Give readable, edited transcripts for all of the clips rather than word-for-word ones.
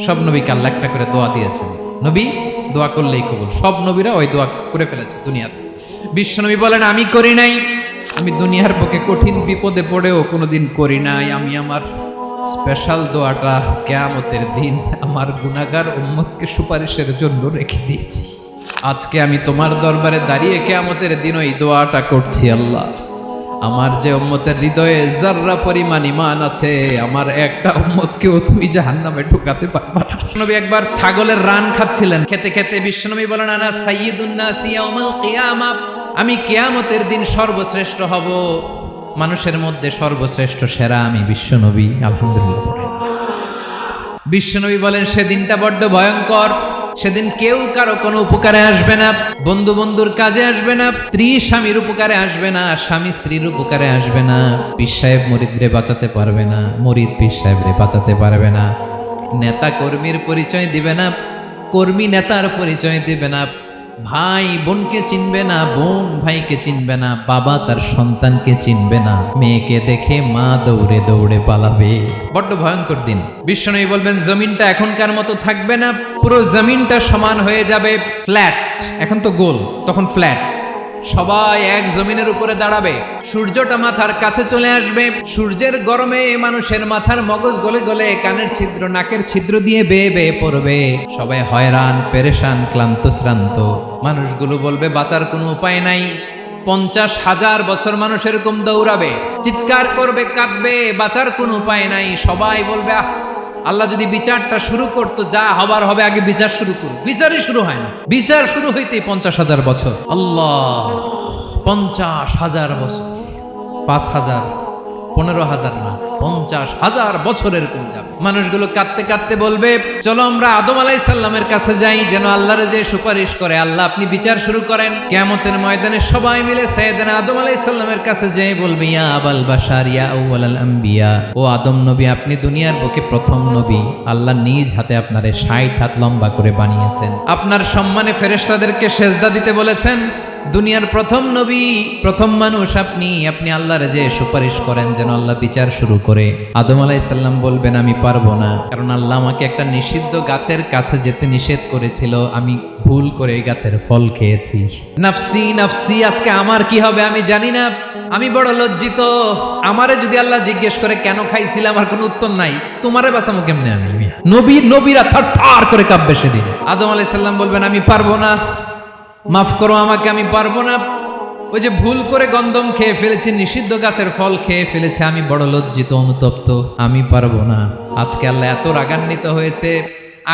সব নবীকে আল্লাহ একটা করে দোয়া দিয়েছেন। নবী দোয়া করলেই কবুল। সব নবীরা ওই দোয়া করে ফেলেছে দুনিয়াতে। বিশ্বনবী বলেন আমি করি নাই, আমি দুনিয়ার বুকে কঠিন বিপদে পড়েও কোনোদিন করি নাই। আমি আমার স্পেশাল দোয়াটা কিয়ামতের দিন আমার গুনাহগার উম্মতকে সুপারিশের জন্য রেখে দিয়েছি। আজকে আমি তোমার দরবারে দাঁড়িয়ে কিয়ামতের দিন ওই দোয়াটা করছি। আল্লাহ, আমার যে উম্মতের হৃদয়ে যাররা পরিমাণ ঈমান আছে, আমার একটা উম্মতকেও তুমি জাহান্নামে ঢুকাতে পারবা না। নবী একবার ছাগলের রান খাচ্ছিলেন, খেতে খেতে বিশ্বনবী বলেন আনা সাইয়্যিদুন নাস ইয়াউমাল কিয়ামা, আমি কিয়ামতের দিন সর্বশ্রেষ্ঠ হব, মানুষের মধ্যে সর্বশ্রেষ্ঠ সেরা আমি বিশ্বনবী। আলহামদুলিল্লাহ পড়েন। বিশ্বনবী বলেন সেদিনটা বড্ড ভয়ঙ্কর, সেদিন কেউ কারো কোনো উপকারে আসবে না, বন্ধু বন্ধুর কাজে আসবে না, স্ত্রী স্বামীর উপকারে আসবে না, স্বামী স্ত্রীর উপকারে আসবে না, পীর সাহেব মুরিদরে বাঁচাতে পারবে না, মুরিদ পীর সাহেবরে বাঁচাতে পারবে না, নেতা কর্মীর পরিচয় দিবে না, কর্মী নেতার পরিচয় দিবে না, ভাই বোনকে চিনবে না, বোন ভাইকে চিনবে না, বাবা তার সন্তানকে চিনবে না, মেয়েকে দেখে মা দৌড়ে দৌড়ে পালাবে। বড্ড ভয়ঙ্কর দিন। বিশ্বনবী বলবেন জমিনটা এখনকার মতো থাকবে না, পুরো জমিনটা সমান হয়ে যাবে ফ্ল্যাট। এখন তো গোল, তখন ফ্ল্যাট। সবাই এক জমিনের উপরে দাঁড়াবে, সূর্যটা মাথার কাছে চলে আসবে, সূর্যের গরমে মানুষের মাথার মগজ গলে গলে কানের ছিদ্র নাকের ছিদ্র দিয়ে বেয়ে বেয়ে পড়বে। সবাই হয়রান পেরেশান ক্লান্ত শ্রান্ত। মানুষগুলো বলবে বাঁচার কোনো উপায় নাই। 50,000 বছর মানুষ এরকম দৌড়াবে, চিৎকার করবে, কাঁদবে, বাঁচার কোনো উপায় নাই। সবাই বলবে আল্লাহ যদি বিচারটা শুরু করতো, যা হবার হবে, আগে বিচার শুরু করুক। বিচারই শুরু হয় না, বিচার শুরু হইতেই 50,000 বছর। আল্লাহ, 50,000 বছর, 5,000, 15,000 না, 50,000 বছর এরকম যাবে। মানুষগুলো কাঁদতে কাঁদতে বলবে চলো আমরা আদম আলাইহিস সালামের কাছে যাই, যেন আল্লাহরে যে সুপারিশ করে, আল্লাহ আপনি বিচার শুরু করেন। কিয়ামতের ময়দানে সবাই মিলে সাইয়েদনা আদম আলাইহিস সালামের কাছে যেয়ে বলবে ইয়া আবাল বাশার ইয়া আউয়ালাল আম্বিয়া, ও আদম নবী, আপনি দুনিয়ার বুকে প্রথম নবী, আল্লাহ নিজ হাতে আপনারে 60 হাত লম্বা করে বানিয়েছেন, আপনার সম্মানে ফেরেশতাদেরকে সেজদা দিতে বলেছেন, দুনিয়ার প্রথম নবী, প্রথম মানুষ আপনি, আপনি আল্লাহরে যে সুপারিশ করেন যেন আল্লাহ বিচার শুরু করে। আদম আলাইহিস সালাম বলবেন আমি পারবো না, কারণ আল্লাহ আমাকে একটা নিষিদ্ধ গাছের কাছে যেতে নিষেধ করেছিল, আমি ভুল করে এই গাছের ফল খেয়েছি। নাফসি নাফসি, আজকে আমার কি হবে আমি জানি না, আমি বড় লজ্জিত। আমারে যদি আল্লাহ জিজ্ঞেস করে কেন খাইছিলাম, আমার কোনো উত্তর নাই, তোমারে বাঁচামো কেমনে আমি? নবীরা থার করে কাঁপবে সেদিন। আদম আলাইহিস সালাম বলবেন আমি পারবো না, মাফ করো আমাকে, আমি পারবো না। ওই যে ভুল করে গন্ধম খেয়ে ফেলেছি, নিষিদ্ধ গাছের ফল খেয়ে ফেলেছে, আমি বড় লজ্জিত অনুতপ্ত, আমি পারবো না। আজকে আল্লাহ এত রাগান্বিত হয়েছে,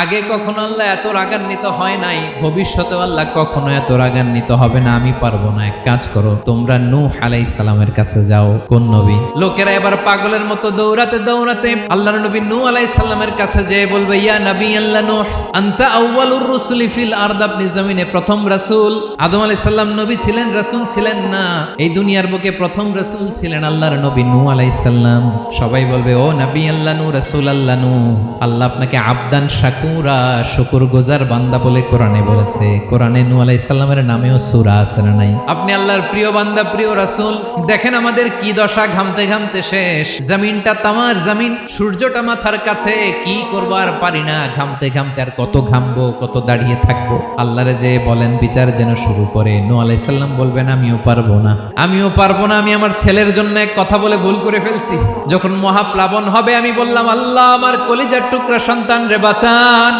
আগে কখনো আল্লাহ এত রাগান্বিত হয় নাই, ভবিষ্যতেও আল্লাহ কখনো এত রাগান্বিত হবে না। আমি পারবো না, এক কাজ করো, তোমরা নূহ আলাইহিস সালামের কাছে যাও। কোন নবী? লোকেরা এবার পাগলের মতো দৌড়াতে দৌড়াতে আল্লাহর নবী নূহ আলাইহিস সালামের কাছে যেয়ে বলবে ইয়া নবী আল্লাহ নূহ, আনতা আউয়ালুর রাসূলি ফিল আরদ, আপনি জমিনে প্রথম রাসূল। আদম আলাইহিস সালাম নবী ছিলেন, রাসূল ছিলেন না, এই দুনিয়ার বুকে প্রথম রাসূল ছিলেন আল্লাহর নবী নূহ আলাইহিস সালাম। সবাই বলবে ও নবী আল্লাহ নূহ, রাসূল আল্লাহ নূহ, আল্লাহ আপনাকে আবদান শাকুরা, শুকর গুজার বান্দা বলে কোরআনে বলেছে। কোরআনে নূহ আলাইহিস সালামের নামেও সূরা আছে না নাই? আপনি আল্লাহর প্রিয় বান্দা, প্রিয় রাসূল। দেখেন আমাদের কি দশা, ঘামতে ঘামতে শেষ, জমিনটা তামার জমিন, সূর্যটা মাথার কাছে, কি করবো আর পারি না, ঘামতে ঘামতে আর কত ঘামবো, কত দাঁড়িয়ে থাকবো। আল্লাহরে যে বলেন বিচার যেন শুরু করে। নূহ আলাইহিস সালাম বলবেন আমিও পারবো না, আমিও পারবো না, আমি আমার ছেলের জন্য এক কথা বলে ভুল করে ফেলছি। যখন মহাপ্লাবন হবে আমি বললাম আল্লাহ আমার কলিজার টুকরা সন্তান রে বাঁচান।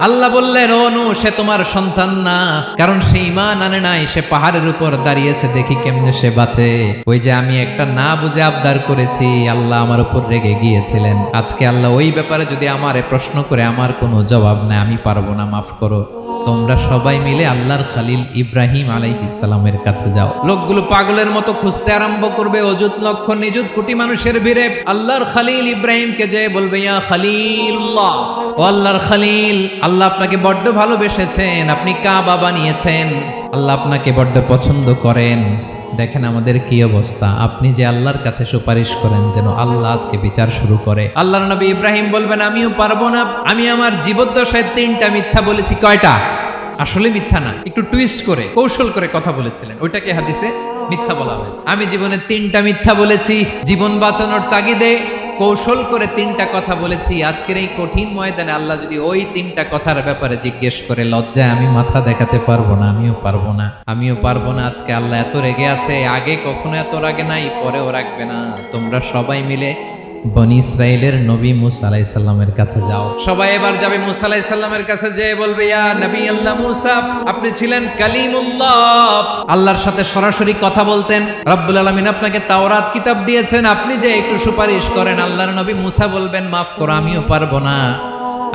আল্লাহ বললেন ও নূহ, সে তোমার সন্তান না, কারণ সে ঈমান আনে নাই, সে পাহাড়ের উপর দাঁড়িয়েছে, দেখি কেমনে সে বাঁচে। ওই যে আমি একটা না বুঝে আবদার করেছি, আল্লাহ আমার উপর রেগে গিয়েছিলেন। আজকে আল্লাহ ওই ব্যাপারে যদি আমারে প্রশ্ন করে, আমার কোনো জবাব নাই, আমি পারবো না, মাফ করো। তোমরা সবাই মিলে আল্লাহর খলিল ইব্রাহিম আলাইহিস সালামের কাছে যাও। লোকগুলো পাগলের মতো খুঁজতে আরম্ভ করবে, অযুত লক্ষ নিযুত কোটি মানুষের ভিড়ে আল্লাহর খলিল ইব্রাহিমকে যে বলবে ইয়া খলিলুল্লাহ, ও আল্লাহর খলিল, আল্লাহ আপনাকে বড্ড ভালোবেসেছেন, আপনি কাবা বানিয়েছেন, আল্লাহ আপনাকে বড্ড পছন্দ করেন। দেখেন আমাদের কি অবস্থা, আপনি যে আল্লাহর কাছে সুপারিশ করেন যেন আল্লাহ আজকে বিচার শুরু করে। আল্লাহর নবী ইব্রাহিম বলবেন আমিও পারবো না, আমি আমার জীবদ্দশায় 3টা মিথ্যা বলেছি। কয়টা? আসলে মিথ্যা না, একটু টুইস্ট করে কৌশল করে কথা বলেছিলেন, ওইটাকে হাদিসে মিথ্যা বলা হয়েছে। আমি জীবনে 3টা মিথ্যা বলেছি, জীবন বাঁচানোর তাগিদে কৌশল করে 3টা কথা বলেছি। আজকের এই কঠিন ময়দানে আল্লাহ যদি ওই 3টা কথার ব্যাপারে জিজ্ঞেস করে, লজ্জায় আমি মাথা দেখাতে পারবো না, আমিও পারবো না। আজকে আল্লাহ এত রেগে আছে, আগে কখনো এত রাগে নাই, পরেও রাখবে না। তোমরা সবাই মিলে বনি ইসরাইলের নবী মুসা আলাইহিস সালামের কাছে যাও। সবাই এবার যাবে মুসা আলাইহিস সালামের কাছে, যেয়ে বলবে, ইয়া নবী আল্লাহ মুসা, আপনি ছিলেন কালিমুল্লাহ, আল্লাহর সাথে সরাসরি কথা বলতেন। রব্বুল আলামিন আপনাকে তাওরাত কিতাব দিয়েছেন, আপনি যে একটু সুপারিশ করেন। আল্লাহর নবী মুসা বলবেন, মাফ করো, আমিও পারবো না।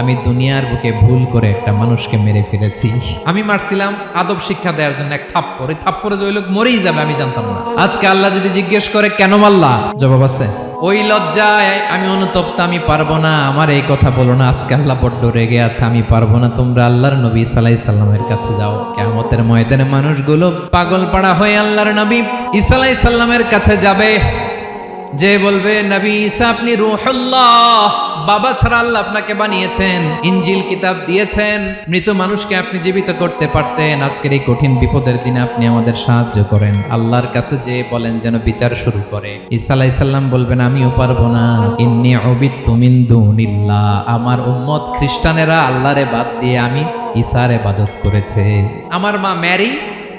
আমি দুনিয়ার বুকে ভুল করে একটা মানুষকে মেরে ফেলেছি। আমি মারছিলাম আদব শিক্ষা দেওয়ার জন্য এক থাপ্পড়, এই থাপ্পড়ে যে ওই লোক মরেই যাবে আমি জানতাম না। আজকে আল্লাহ যদি জিজ্ঞেস করে কেন মারলা, জবাব আছে। ওই লজ্জায় আমি অনুতপ্ত, আমি পারবো না, আমার এই কথা বলো না। আজকে আল্লাহ বড্ড রেগে আছে, আমি পারবো না। তোমরা আল্লাহর নবী ঈসা আলাইহিস সালামের কাছে যাও। কিয়ামতের ময়দানে মানুষগুলো পাগল পাড়া হয়ে আল্লাহর নবী ঈসা আলাইহিস সালামের কাছে যাবে, যে বলবে, নবী ঈসা আপনি রূহুল্লাহ, বাবা ছাড়া আল্লাহ আপনাকে বানিয়েছেন, ইনজিল কিতাব দিয়েছেন, মৃত মানুষকে আপনি জীবিত করতে পারতেন। আজকের এই কঠিন বিপদের দিনে আপনি আমাদের সাহায্য করেন। আল্লাহর কাছে যে বলেন যেন বিচার শুরু করে। ঈসা আলাইহিস সালাম বলবেন, আমিও পারবো না। ইন্নী উবিদতু মিন দুনিল্লাহ, আমার উম্মত খ্রিস্টানেরা আল্লাহরে বাদ দিয়ে আমি ঈসার ইবাদত করেছে। আমার মা ম্যারি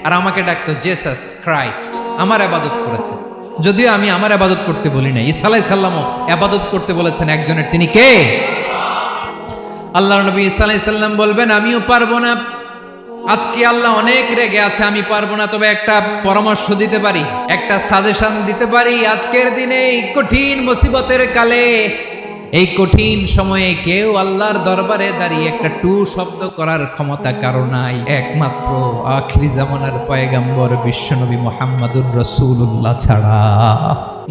আর আমাকে ডাকতো জেসাস ক্রাইস্ট, আমার ইবাদত করেছে। যদিও আমি আমার ইবাদত করতে বলি না, ঈসা আলাইহিস সালামও ইবাদত করতে বলেছেন একজনের, তিনি কে? আল্লাহর নবী ঈসা আলাইহিস সালাম বলবেন, আমিও পারবো না। আজকে আল্লাহ অনেক রেগে আছে, আমি পারবো না। তবে একটা পরামর্শ দিতে পারি, একটা সাজেশন দিতে পারি। আজকের দিনে এই কঠিন মুসিবতের কালে, এই কঠিন সময়ে কেউ আল্লাহর দরবারে দাঁড়িয়ে একটা টু শব্দ করার ক্ষমতা কারো নাই, একমাত্র আখিরি জামানার পয়গম্বর বিশ্বনবী মুহাম্মদুর রাসূলুল্লাহ ছাড়া।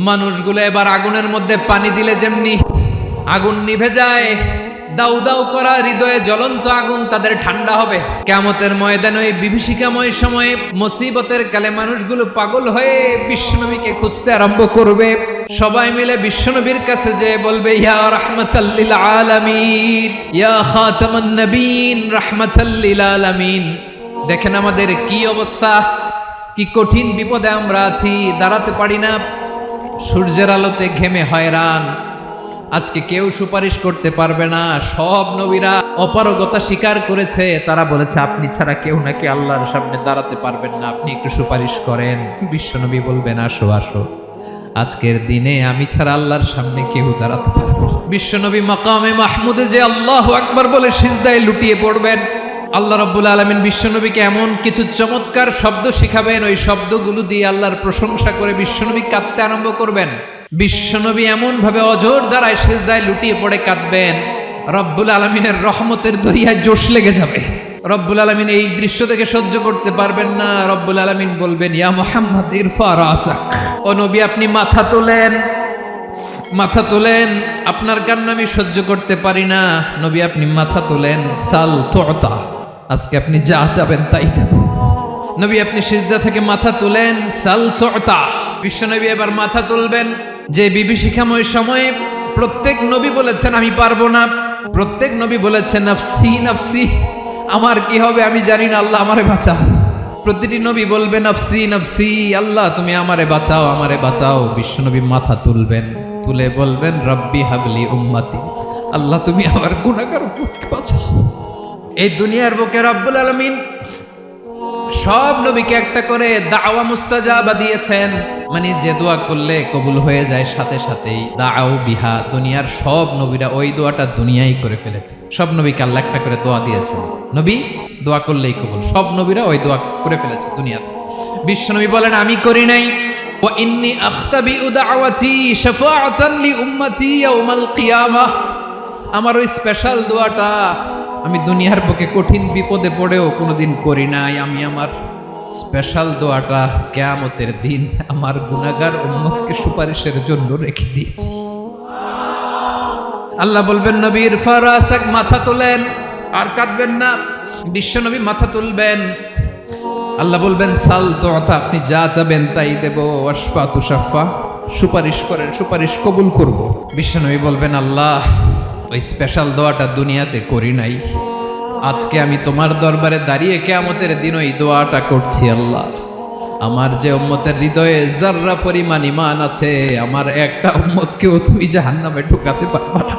মানুষগুলো এবার আগুনের মধ্যে পানি দিলে যেমনি আগুন নিভে যায়, দাউ দাউ করা হৃদয়ে জ্বলন্ত আগুন তাদের ঠান্ডা হবে। কিয়ামতের ময়দানে ওই বিভীষিকাময় সময়ে, মুসিবতের কালে মানুষগুলো পাগল হয়ে বিশ্বনবীকে খুঁজতে আরম্ভ করবে। সবাই মিলে বিশ্বনবীর কাছে যেয়ে বলবে, ইয়া রাহমাতাল লিল আলামিন, ইয়া খাতামান নবীন, রাহমাতাল লিল আলামিন। দেখেন আমাদের কি অবস্থা, কি কঠিন বিপদে আমরা আছি, দাঁড়াতে পারি না, সূর্যের আলোতে ঘেমে হয়রান। আজকে কেউ সুপারিশ করতে পারবে না। সব নবীরা অপারগতা স্বীকার করেছে, তারা বলেছে আপনি ছাড়া কেউ নাকি আল্লাহর সামনে দাঁড়াতে পারবেন না, আপনি একটু সুপারিশ করেন। বিশ্বনবী বলবেন, আসো আসো, আজকের দিনে আমি ছাড়া আল্লাহর সামনে কেউ দাঁড়াতে পারবে না। বিশ্বনবী মাকামে মাহমুদে যে আল্লাহু আকবার বলে সিজদায় লুটিয়ে পড়বেন। আল্লাহ রাব্বুল আলামিন বিশ্বনবীকে এমন কিছু চমৎকার শব্দ শিখাবেন, ওই শব্দগুলো দিয়ে আল্লাহর প্রশংসা করে বিশ্বনবী কাঁদতে আরম্ভ করবেন। বিশ্বনবী এমন ভাবে অজর দ্বারায় সিজদায় লুটিয়ে পড়ে কাঁদবেন, রব্বুল আলামিনের রহমতের দরিয়ায় জোশ লেগে যাবে। রব্বুল আলামিন এই দৃশ্য থেকে সহ্য করতে পারবেন না। রব্বুল আলামিন বলবেন, ইয়া মুহাম্মদ ইরফা রাসাক, ও নবী আপনি মাথা তোলেন, মাথা তোলেন, আপনার কান্না আমি সহ্য করতে পারি না। নবী আপনি মাথা তোলেন, সাল তুতা, আজকে আপনি যা চাবেন তাই দেব। নবী আপনি সিজদা থেকে মাথা তুলেন, সাল তুতা। বিশ্বনবী এবার মাথা তুলবেন। যে বিভীষিকাময় সময়ে প্রত্যেক নবী বলেছেন আমি পারবো না, প্রত্যেক নবী বলেছেন নফসি নফসি, আমার কি হবে আমি জানি না, আল্লাহ আমারে বাঁচাও। প্রতিটি নবী বলবে নফসি নফসি, আল্লাহ তুমি আমারে বাঁচাও, আমারে বাঁচাও। বিশ্বনবী মাথা তুলবেন, তুলে বলবেন রব্বি হাবলি উম্মতি, আল্লাহ তুমি আমার গুনাহগার উম্মতকে বাঁচাও। এই দুনিয়ার বুকে রব্বুল আলামিন সব নবীকে একটা করে দাওয়া মুস্তাজাবা দিয়েছেন, মানে যে দোয়া করলে কবুল হয়ে যায় সাথে সাথেই। দাও বিহা, দুনিয়ার সব নবীরা ওই দোয়াটা দুনিয়ায় করে ফেলেছে। সব নবীকে আল্লাহ একটা করে দোয়া দিয়েছেন, নবী দোয়া করলেই কবুল। সব নবীরা ওই দোয়া করে ফেলেছে দুনিয়াতে। বিশ্বনবী বলেন আমি করি নাই। ওয়া ইন্নী আখতাবিউ দাওয়াতি শাফাআতান লি উম্মতি ইয়াউমাল কিয়ামাহ, আমার ওই স্পেশাল দোয়াটা আমি দুনিয়ার বুকে কঠিন বিপদে পড়েও কোনোদিন করি নাই। আমি আমার স্পেশাল দোয়াটা কিয়ামতের দিন আমার গুনাহগার উম্মতকে সুপারিশের জন্য রেখে দিয়েছি। আল্লাহ বলবেন নবী ইরফা রাসাক, মাথা তোলেন, আর কাটবেন না। বিশ্বনবী মাথা তুলবেন। আল্লাহ বলবেন সাল তুতা, আপনি যা চাবেন তাই দেব। ওয়াশফা তুশাফা, সুপারিশ করেন, সুপারিশ কবুল করব। বিশ্বনবী বলবেন আল্লাহ ওই স্পেশাল দোয়াটা দুনিয়াতে করি নাই, আজকে আমি তোমার দরবারে দাঁড়িয়ে কিয়ামতের দিন ওই দোয়াটা করছি। আল্লাহ আমার যে উম্মতের হৃদয়ে যাররা পরিমাণ ঈমান আছে, আমার একটা উম্মতকেও তুই জাহান্নামে ঢুকাতে পারবা না।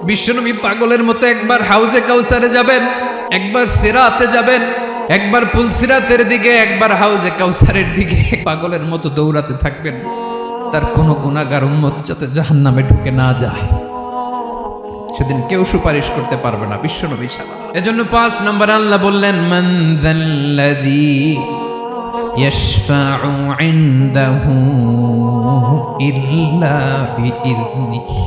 বিশ্বনবী পাগলের মতো একবার হাউজে কাউসারে যাবেন, একবার সিরাতে যাবেন, একবার পুলসিরাতের দিকে, একবার হাউজে কাউসারের দিকে পাগলের মতো দৌড়াতে থাকবেন, তার কোনো গুনাহগার উম্মত যাতে জাহান্নামে ঢুকে না যায়। সেদিন কেউ সুপারিশ করতে পারবে না বিশ্বনবী ছাড়া। এজন্য 5 নম্বর আল্লাহ বললেন, মান যাল্লাযী ইয়াশফাউ ইনদাহু ইল্লা বিইযনিহি।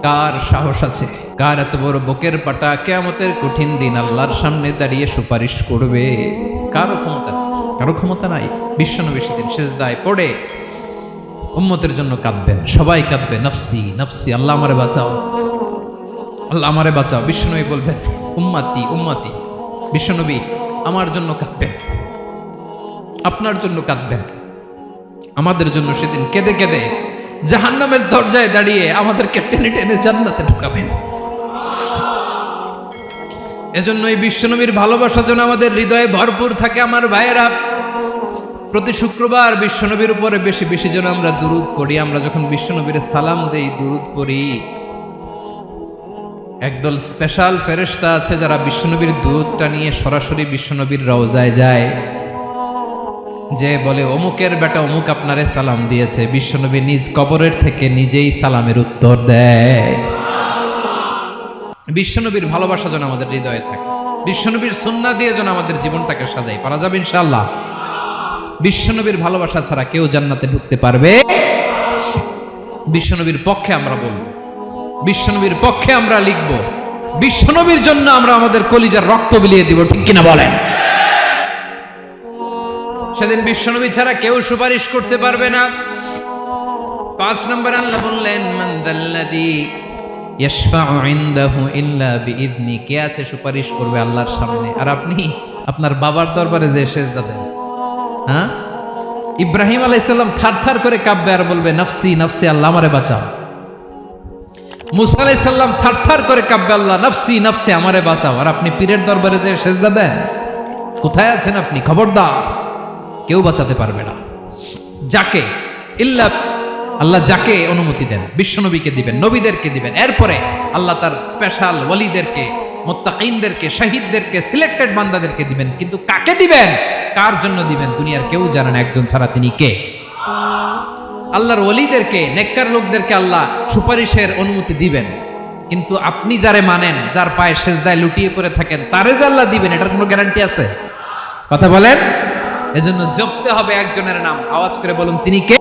কার সাহস আছে, কার এত বড় বুকের পাটা কিয়ামতের কঠিন দিন আল্লাহর সামনে দাঁড়িয়ে সুপারিশ করবে? কারো ক্ষমতা নাই। বিশ্বনবী সেদিন সিজদায় পড়ে উম্মতের জন্য কাঁদবেন, সবাই কাঁদবে, নফসি নফসি, আল্লাহ আমারে বাঁচাও, আল্লাহ আমারে বাঁচাও। বিশ্বনবী বলবেন, উম্মতি উম্মতি। বিশ্বনবী আমার জন্য কাঁদবেন, আপনার জন্য কাঁদবেন, আমাদের জন্য সেদিন কেঁদে কেঁদে জাহান্নামের দরজায় দাঁড়িয়ে আমাদেরকে টেনে টেনে জান্নাতে ঢুকাবেন। এজন্য এই বিশ্বনবীর ভালোবাসা যেন আমাদের হৃদয়ে ভরপুর থাকে। আমার ভাইয়েরা, প্রতি শুক্রবার বিশ্বনবীর উপরে বেশি বেশি যেন আমরা দুরূদ পড়ি। আমরা যখন বিশ্বনবীর সালাম দেই, দুরূদ পড়ি, একদল স্পেশাল ফেরেশতা আছে যারা বিশ্বনবীর দুরূদটা নিয়ে সরাসরি বিশ্বনবীর রওজায় যায়, যে বলে অমুকের বেটা অমুক আপনারে সালাম দিয়েছে। বিশ্বনবী নিজ কবরের থেকে নিজেই সালামের উত্তর দেয়। বিশ্বনবীর ভালোবাসা যেন আমাদের হৃদয়ে থাকে, বিশ্বনবীর সুন্নাহ দিয়ে যেন আমাদের জীবনটাকে সাজাই। পারা যাবে ইনশাআল্লাহ। বিশ্বনবীর ভালোবাসা ছাড়া কেউ জান্নাতে ঢুকতে পারবে? বিশ্বনবীর পক্ষে আমরা বলবো, বিশ্বনবীর পক্ষে আমরা লিখব, বিশ্বনবীর জন্য আমরা আমাদের কলিজার রক্ত বিলিয়ে দিব, ঠিক কিনা বলেন? সেদিন বিশ্বনবী ছাড়া কেউ সুপারিশ করতে পারবে না। 5 নম্বর আল্লাহ বললেন, মান যাল্লাযী ইয়াশফাউ ইনদাহু ইল্লা বিইযনি। কে আছে সুপারিশ করবে আল্লাহর সামনে? আর আপনি আপনার বাবার দরবারে যে সেজদা দেন, হ্যাঁ, ইব্রাহিম আলাইহিস সালাম থারথার করে কাঁপবে আর বলবে, নফসি নফসি, আল্লাহ আমারে বাঁচাও। মুসা আলাইহিস সালাম থারথার করে কাঁপবে, আল্লাহ নফসি নফসি, আমারে বাঁচাও। আর আপনি পীরের দরবারে যে সেজদা দেন, কোথায় আছেন আপনি? খবরদার, কেউ বাঁচাতে পারবে না। যাকে ইল্লা আল্লাহ যাকে অনুমতি দেন, বিশ্বনবীকে দিবেন, নবীদেরকে দিবেন, এরপরে আল্লাহ তার স্পেশাল ওয়ালিদেরকে, মুত্তাকিনদেরকে, শহীদদেরকে, সিলেক্টেড বান্দাদেরকে দিবেন। কিন্তু কাকে দিবেন, কার জন্য দিবেন, দুনিয়ার কেউ জানে না। একজন ছাড়া, তিনি কে? আল্লাহর ওয়ালিদেরকে, নেককার লোকদেরকে আল্লাহ সুপারিশের অনুমতি দিবেন। কিন্তু আপনি যারে মানেন, যার পায়ে সেজদায় লুটিয়ে পড়ে থাকেন, তারে যে আল্লাহ দিবেন, এটার কোনো গ্যারান্টি আছে? কথা বলেন। এজন্য জপতে হবে একজনের নাম, আওয়াজ করে বলুন, তিনি কে?